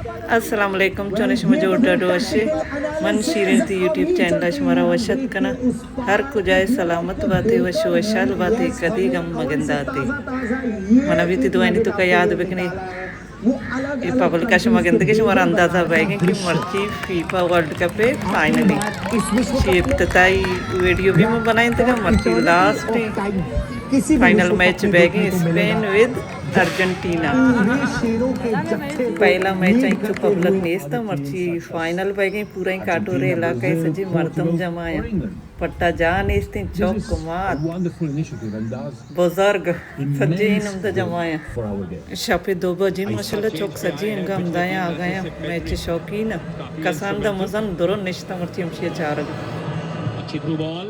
Assalamualaikum चोने शमा जोड़ा डोशे मन शीरें ती YouTube चैनल शमारा वशत कना हर कुजाए सलामत बाते वशो वशाल बाते कदी गम मगंदाते मना भी ती दुआनी तो का याद बेकने ये पब्लिक का शमा गंदे के शमारा अंदाजा बैगे कि मर्ची फीफा वर्ल्ड कप पे फाइनली शेप तताई वीडियो भी मैं बनाई थी का मर्ची लास्ट फाइनल मैच बैगे स्पेन विद अर्जेंटीना पहला मैच आई तो पब्लिक नेस्ता मर्ची फाइनल पे गई पूरा ही काटोरे इलाके से जी मर्दम जमाया पट्टा जा नेस्ते चौक मात बुजुर्ग सज्जे नम तो जमाया शापे 2 बजे माशाल्लाह चौक सज्जे इनका हमदाया आ गया मैच शौकीन कसान दा मजन दुरो निश्ता मर्ची हमशी चार अच्छी थ्रू बॉल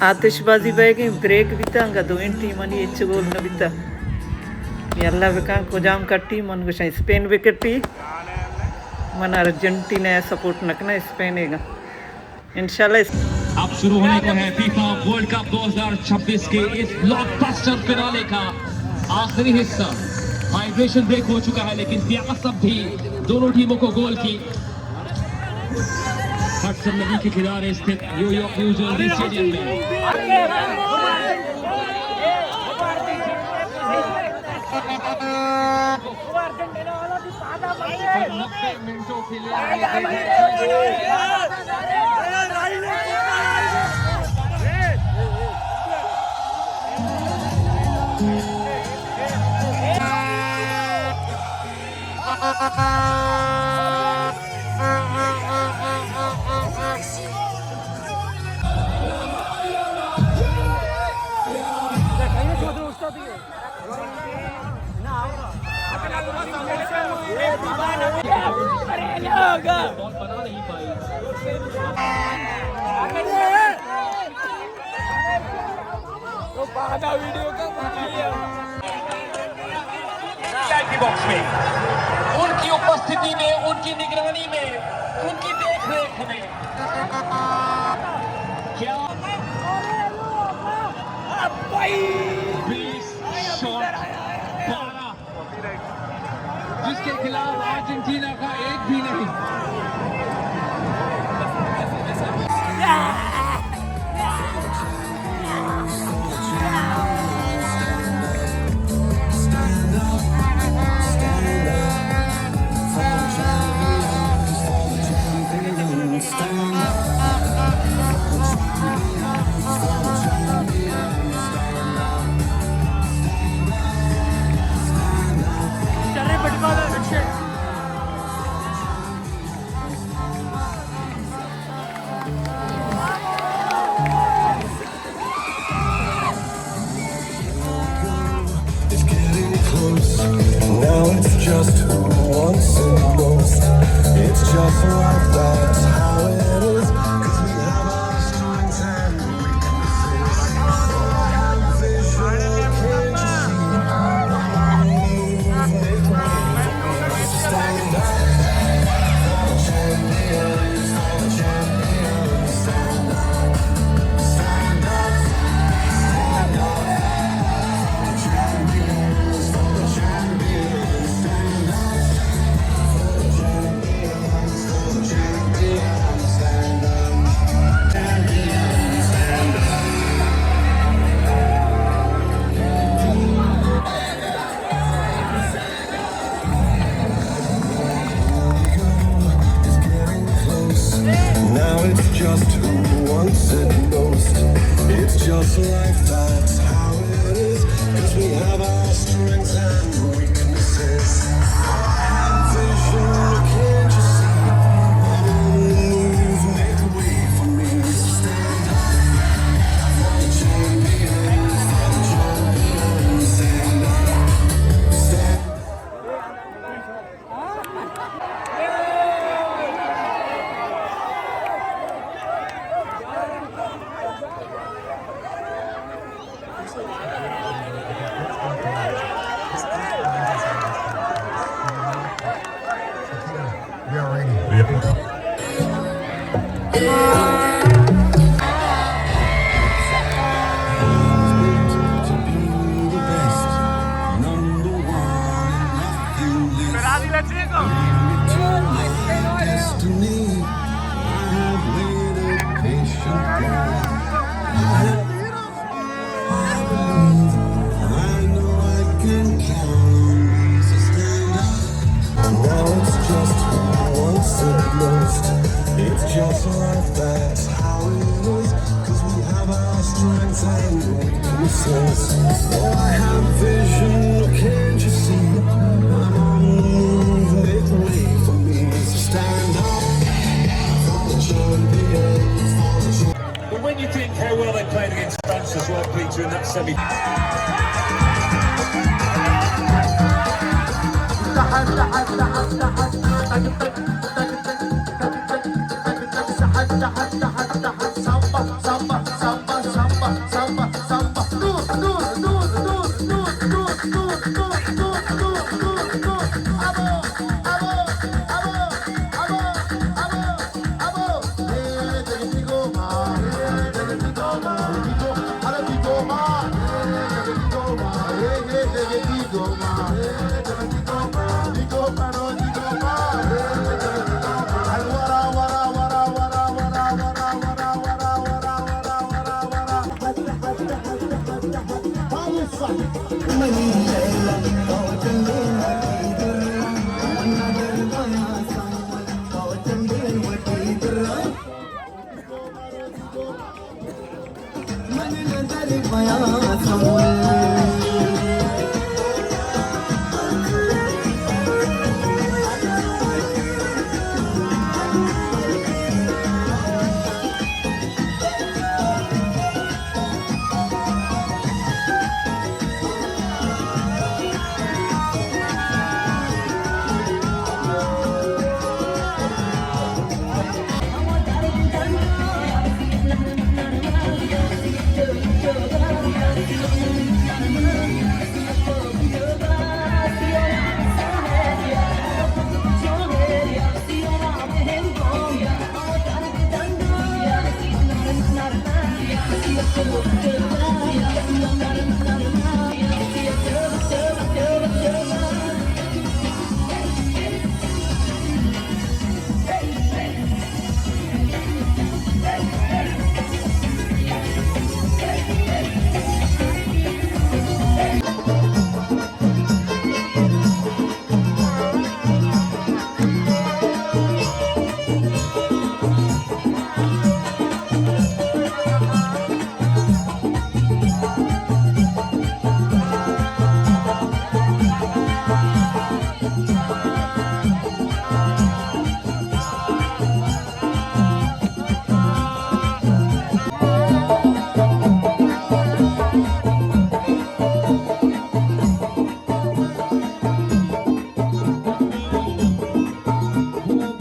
आतिशबाजी बैगे ब्रेक बितांगा दो टीम अनि एच गोल न बिता यल्ला बेका कोजाम कट्टी मन गुशा स्पेन विकेटी मन अर्जेंटीना सपोर्ट नकना स्पेन एगा इंशाल्लाह अब शुरू होने को है फीफा वर्ल्ड कप 2026 के इस ब्लॉकबस्टर फिनाले का आखिरी हिस्सा। हाइड्रेशन ब्रेक हो चुका है लेकिन प्यास अब भी दोनों टीमों को गोल की। हडसन नदी के किनारे स्थित न्यूयॉर्क न्यू जर्सी स्टेडियम में मिनटों के लिए बना नहीं पाई। बॉक्स में उनकी उपस्थिति में, उनकी निगरानी में, उनकी देखरेख में क्या 20 शॉट 12 जिसके खिलाफ अर्जेंटीना का एक भी नहीं। Now it's just who wants it most. It's just like that's how it is. 'Cause we have our strengths and weaknesses. Vision, can't you see? Make way for me. Stand up for the champions, for the champions. Stand up, stand up, stand up. For the champions, for the champions. Stand up for the champions, for the champions. Stand up, champions. Stand up. It's getting close. Now it's just who wants it most. It's just like that's how it is. 'Cause we have our strengths and weaknesses. Vision, can't you see? Move, make way for me. Stand up for the champions, for the champions. Stand up, stand up. I know I can count. So stand up. Now it's just who I once said most. It's just like that's how it is. 'Cause we have our strengths and weaknesses. Oh, I have vision, can't you see? I'm on the move, make way for me. So stand up for the champions, for the champions. But when you think how well they played against France as well, Peter, in that semi. Thank you.